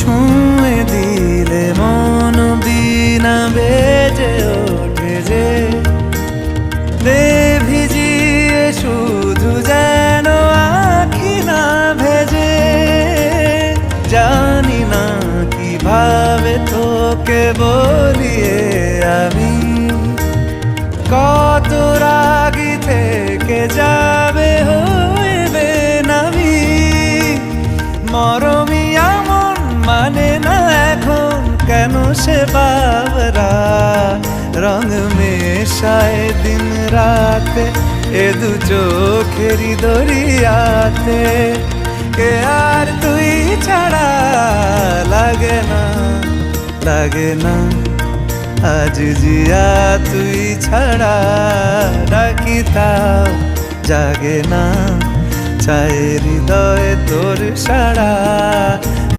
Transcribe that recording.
ছুঁয়ে দিলে মন বিনা বেজে ওঠে যে দে ভিজিয়ে শুধু যেন আঁখি না ভেজে। জানি না কিভাবে তোকে বলিয়ে আমি কত রাগি থেকে যাবে হইবে নামি। মরমি এমন মানে না এখন কেন সে বাবরা রং মেশায় দিন রাতে এ দু চোখেরই দরিয়াতে। কে আর তুই ছাড়া লাগে না লাগে না আজ জিয়া তুই ছাড়া ডাকি তাও জাগে না। চায় হৃদয় তোর সাড়া